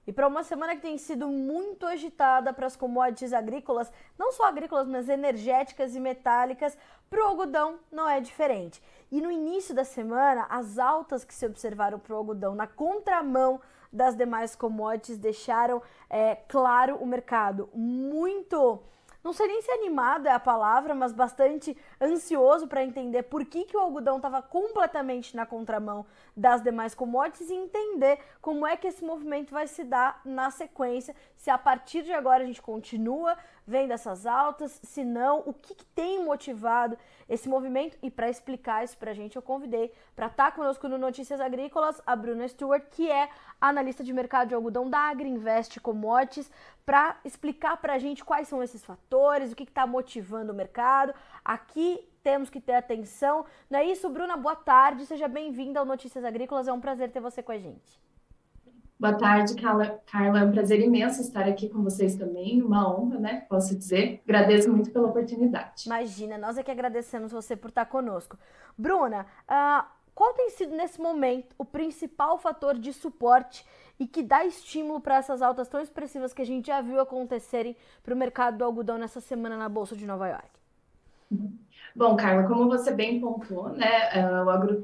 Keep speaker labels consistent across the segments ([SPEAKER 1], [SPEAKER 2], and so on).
[SPEAKER 1] E para uma semana que tem sido muito agitada para as commodities agrícolas, não só agrícolas, mas energéticas e metálicas, para o algodão não é diferente. E no início da semana, as altas que se observaram para o algodão na contramão das demais commodities deixaram, claro, o mercado muito... Não sei nem se animado é a palavra, mas bastante ansioso para entender por que o algodão estava completamente na contramão das demais commodities e entender como é que esse movimento vai se dar na sequência, se a partir de agora a gente continua vendo essas altas, se não, o que tem motivado esse movimento. E para explicar isso para a gente, eu convidei para estar conosco no Notícias Agrícolas a Bruna Stewart, que é analista de mercado de algodão da Agriinvest Commodities, para explicar para a gente quais são esses fatores, o que está motivando o mercado. Aqui temos que ter atenção. Não é isso, Bruna? Boa tarde, seja bem-vinda ao Notícias Agrícolas, é um prazer ter você com a gente.
[SPEAKER 2] Boa tarde, Carla. É um prazer imenso estar aqui com vocês também, uma honra, né? Posso dizer. Agradeço muito pela oportunidade.
[SPEAKER 1] Imagina, nós é que agradecemos você por estar conosco. Bruna, qual tem sido nesse momento o principal fator de suporte e que dá estímulo para essas altas tão expressivas que a gente já viu acontecerem para o mercado do algodão nessa semana na Bolsa de Nova York?
[SPEAKER 2] Bom, Carla, como você bem pontuou, né?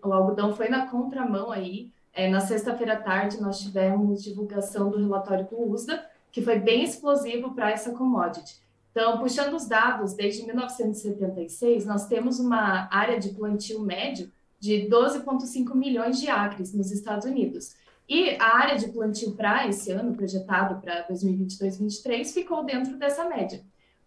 [SPEAKER 2] O algodão foi na contramão aí. Na sexta-feira à tarde, nós tivemos divulgação do relatório do USDA, que foi bem explosivo para essa commodity. Então, puxando os dados, desde 1976, nós temos uma área de plantio médio de 12,5 milhões de acres nos Estados Unidos. E a área de plantio para esse ano, projetado para 2022-2023, ficou dentro dessa média.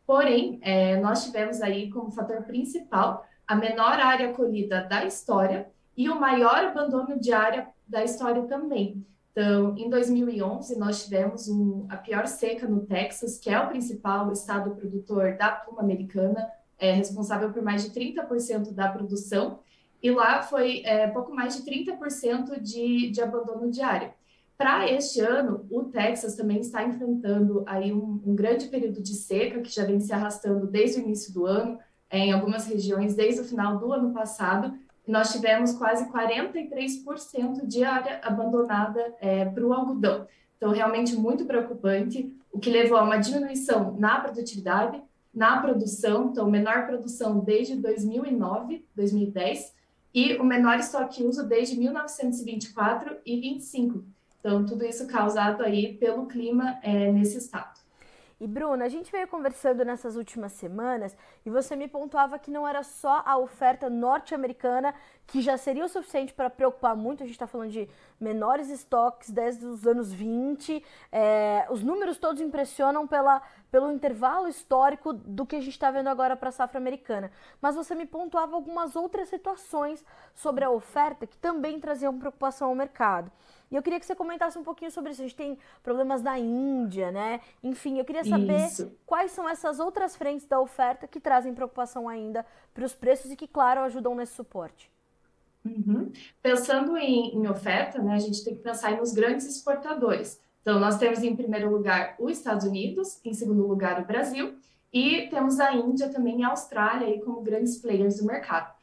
[SPEAKER 2] Porém, nós tivemos aí como fator principal a menor área colhida da história e o maior abandono de área da história também. Então, em 2011, nós tivemos a pior seca no Texas, que é o principal estado produtor da pluma americana, responsável por mais de 30% da produção, e lá foi pouco mais de 30% de abandono de área. Para este ano, o Texas também está enfrentando aí um grande período de seca, que já vem se arrastando desde o início do ano, em algumas regiões desde o final do ano passado. Nós tivemos quase 43% de área abandonada para o algodão. Então, realmente muito preocupante, o que levou a uma diminuição na produtividade, na produção, então menor produção desde 2009, 2010, e o menor estoque uso desde 1924 e 25. Então, tudo isso causado aí pelo clima nesse estado.
[SPEAKER 1] E Bruna, a gente veio conversando nessas últimas semanas e você me pontuava que não era só a oferta norte-americana que já seria o suficiente para preocupar muito. A gente está falando de menores estoques desde os anos 20. Os números todos impressionam pelo intervalo histórico do que a gente está vendo agora para a safra americana. Mas você me pontuava algumas outras situações sobre a oferta que também traziam preocupação ao mercado. E eu queria que você comentasse um pouquinho sobre isso. A gente tem problemas na Índia, né? Enfim, eu queria saber quais são essas outras frentes da oferta que trazem preocupação ainda para os preços e que, claro, ajudam nesse suporte.
[SPEAKER 2] Pensando em oferta, né, a gente tem que pensar nos grandes exportadores. Então, nós temos em primeiro lugar os Estados Unidos, em segundo lugar o Brasil, e temos a Índia também e a Austrália aí como grandes players do mercado.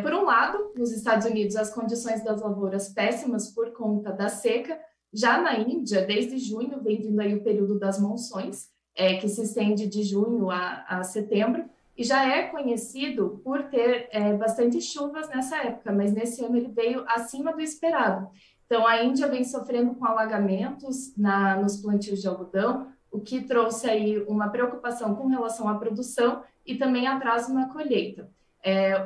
[SPEAKER 2] Por um lado, nos Estados Unidos, as condições das lavouras péssimas por conta da seca. Já na Índia, desde junho, vem vindo aí o período das monções, que se estende de junho a setembro, e já é conhecido por ter bastante chuvas nessa época, mas nesse ano ele veio acima do esperado. Então, a Índia vem sofrendo com alagamentos nos plantios de algodão, o que trouxe aí uma preocupação com relação à produção e também atraso na colheita.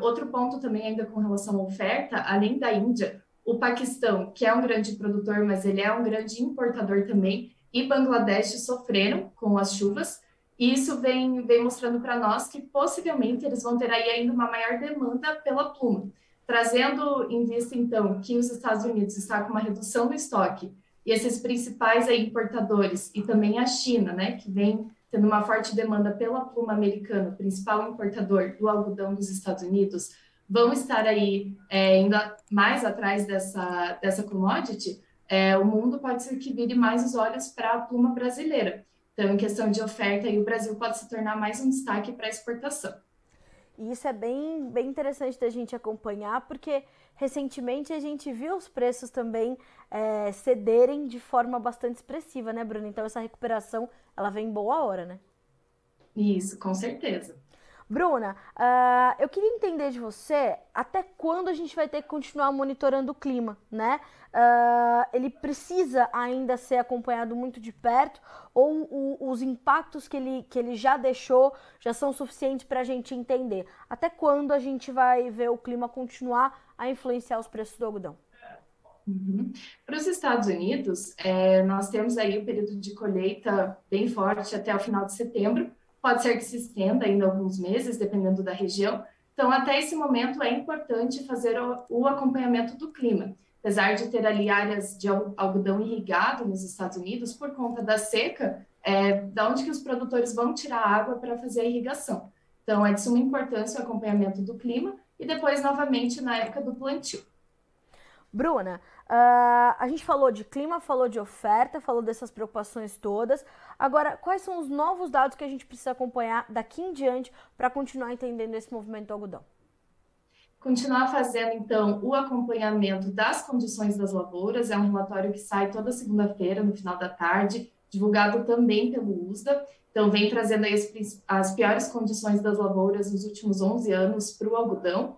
[SPEAKER 2] Outro ponto também ainda com relação à oferta, além da Índia, o Paquistão, que é um grande produtor, mas ele é um grande importador também, e Bangladesh sofreram com as chuvas, e isso vem mostrando para nós que possivelmente eles vão ter aí ainda uma maior demanda pela pluma, trazendo em vista então que os Estados Unidos está com uma redução do estoque, e esses principais aí importadores, e também a China, né, que vem tendo uma forte demanda pela pluma americana, principal importador do algodão dos Estados Unidos, vão estar aí ainda mais atrás dessa commodity. O mundo pode ser que vire mais os olhos para a pluma brasileira. Então, em questão de oferta, aí, o Brasil pode se tornar mais um destaque para a exportação.
[SPEAKER 1] E isso é bem interessante da gente acompanhar, porque recentemente a gente viu os preços também cederem de forma bastante expressiva, né, Bruna? Então essa recuperação, ela vem em boa hora, né?
[SPEAKER 2] Isso, com certeza.
[SPEAKER 1] Bruna, eu queria entender de você até quando a gente vai ter que continuar monitorando o clima, né? Ele precisa ainda ser acompanhado muito de perto ou os impactos que ele já deixou já são suficientes para a gente entender? Até quando a gente vai ver o clima continuar a influenciar os preços do algodão?
[SPEAKER 2] Uhum. Para os Estados Unidos, nós temos aí o período de colheita bem forte até o final de setembro. Pode ser que se estenda ainda alguns meses, dependendo da região. Então, até esse momento, é importante fazer o acompanhamento do clima. Apesar de ter ali áreas de algodão irrigado nos Estados Unidos, por conta da seca, da onde que os produtores vão tirar água para fazer a irrigação. Então, é de suma importância o acompanhamento do clima e depois, novamente, na época do plantio.
[SPEAKER 1] Bruna, a gente falou de clima, falou de oferta, falou dessas preocupações todas. Agora, quais são os novos dados que a gente precisa acompanhar daqui em diante para continuar entendendo esse movimento do algodão?
[SPEAKER 2] Continuar fazendo, então, o acompanhamento das condições das lavouras. É um relatório que sai toda segunda-feira, no final da tarde, divulgado também pelo USDA. Então, vem trazendo aí as piores condições das lavouras nos últimos 11 anos para o algodão.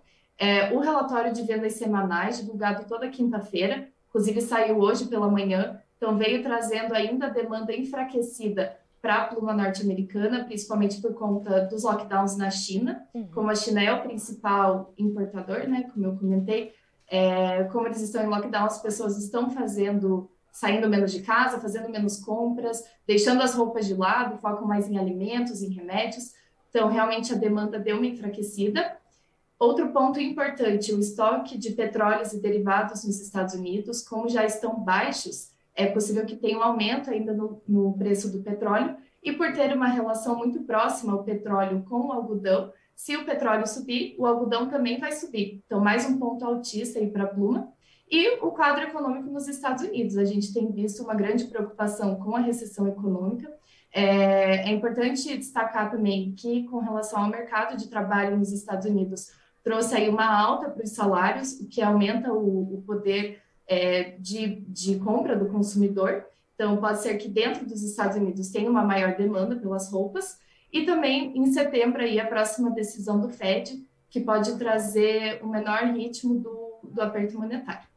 [SPEAKER 2] O relatório de vendas semanais, divulgado toda quinta-feira, inclusive saiu hoje pela manhã, então veio trazendo ainda a demanda enfraquecida para a pluma norte-americana, principalmente por conta dos lockdowns na China. Como a China é o principal importador, né, como eu comentei, como eles estão em lockdown, as pessoas estão saindo menos de casa, fazendo menos compras, deixando as roupas de lado, focam mais em alimentos, em remédios. Então, realmente, a demanda deu uma enfraquecida. Outro ponto importante, o estoque de petróleos e derivados nos Estados Unidos, como já estão baixos, é possível que tenha um aumento ainda no preço do petróleo, e por ter uma relação muito próxima o petróleo com o algodão, se o petróleo subir, o algodão também vai subir. Então, mais um ponto altista aí para a pluma. E o quadro econômico nos Estados Unidos, a gente tem visto uma grande preocupação com a recessão econômica. É importante destacar também que, com relação ao mercado de trabalho nos Estados Unidos, trouxe aí uma alta para os salários, o que aumenta o poder de compra do consumidor. Então, pode ser que dentro dos Estados Unidos tenha uma maior demanda pelas roupas. E também, em setembro, aí, a próxima decisão do Fed, que pode trazer um menor ritmo do aperto monetário.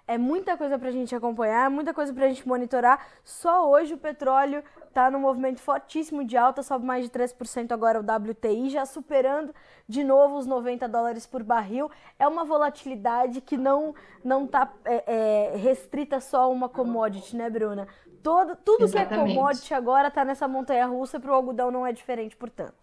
[SPEAKER 1] É muita coisa para a gente acompanhar, muita coisa para a gente monitorar. Só hoje o petróleo está num movimento fortíssimo de alta, sobe mais de 3% agora o WTI, já superando de novo os $90 por barril. É uma volatilidade que não está restrita só a uma commodity, né, Bruna? Tudo que é commodity agora está nessa montanha-russa, para o algodão não é diferente, portanto.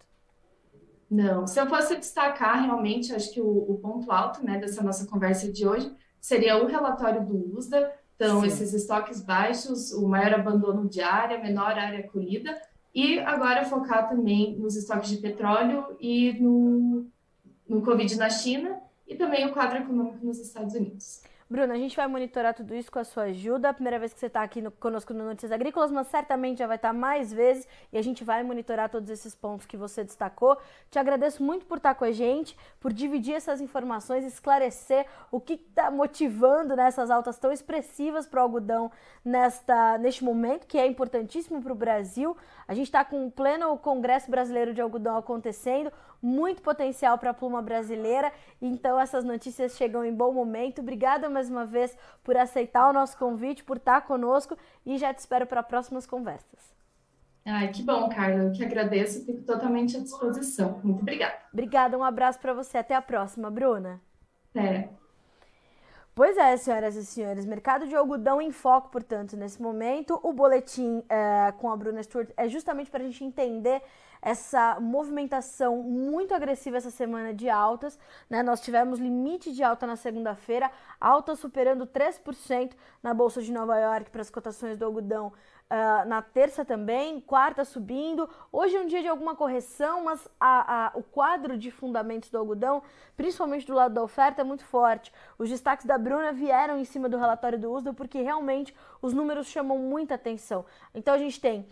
[SPEAKER 2] Não, se eu fosse destacar, realmente, acho que o ponto alto, né, dessa nossa conversa de hoje seria o relatório do USDA. Então, esses estoques baixos, o maior abandono de área, menor área colhida, e agora focar também nos estoques de petróleo e no Covid na China, e também o quadro econômico nos Estados Unidos.
[SPEAKER 1] Bruna, a gente vai monitorar tudo isso com a sua ajuda. É a primeira vez que você está aqui conosco no Notícias Agrícolas, mas certamente já vai estar mais vezes e a gente vai monitorar todos esses pontos que você destacou. Te agradeço muito por estar com a gente, por dividir essas informações, esclarecer o que está motivando nessas altas tão expressivas para o algodão neste momento, que é importantíssimo para o Brasil. A gente está com o pleno Congresso Brasileiro de Algodão acontecendo, muito potencial para a pluma brasileira, então essas notícias chegam em bom momento. Obrigada mais uma vez por aceitar o nosso convite, por estar conosco e já te espero para próximas conversas.
[SPEAKER 2] Ai, que bom, Carla, eu que agradeço, fico totalmente à disposição. Muito obrigada.
[SPEAKER 1] Obrigada, um abraço para você, até a próxima, Bruna. Pois é, senhoras e senhores, mercado de algodão em foco, portanto, nesse momento. O boletim com a Bruna Stewart é justamente para a gente entender essa movimentação muito agressiva essa semana de altas, né? Nós tivemos limite de alta na segunda-feira, alta superando 3% na Bolsa de Nova York para as cotações do algodão. Na terça também, quarta subindo. Hoje é um dia de alguma correção, mas o quadro de fundamentos do algodão, principalmente do lado da oferta, é muito forte. Os destaques da Bruna vieram em cima do relatório do USDA porque realmente os números chamam muita atenção. Então a gente tem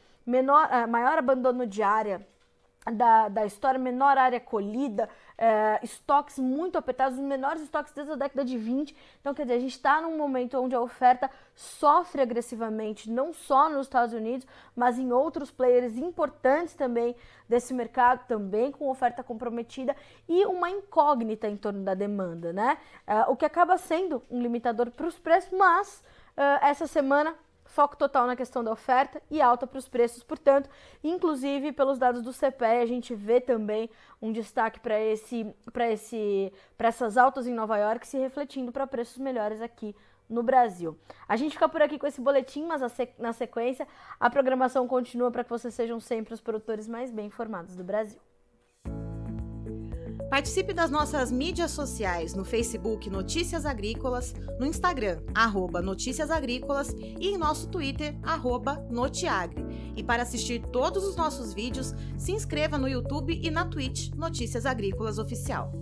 [SPEAKER 1] maior abandono de área da história, menor área colhida, estoques muito apertados, os menores estoques desde a década de 20. Então, quer dizer, a gente está num momento onde a oferta sofre agressivamente, não só nos Estados Unidos, mas em outros players importantes também desse mercado, também com oferta comprometida e uma incógnita em torno da demanda, né? O que acaba sendo um limitador para os preços, mas essa semana foco total na questão da oferta e alta para os preços, portanto, inclusive pelos dados do CPE, a gente vê também um destaque para essas altas em Nova York se refletindo para preços melhores aqui no Brasil. A gente fica por aqui com esse boletim, mas na sequência a programação continua para que vocês sejam sempre os produtores mais bem informados do Brasil.
[SPEAKER 3] Participe das nossas mídias sociais no Facebook Notícias Agrícolas, no Instagram @Notícias Agrícolas e em nosso Twitter @Notiagre. E para assistir todos os nossos vídeos, se inscreva no YouTube e na Twitch Notícias Agrícolas Oficial.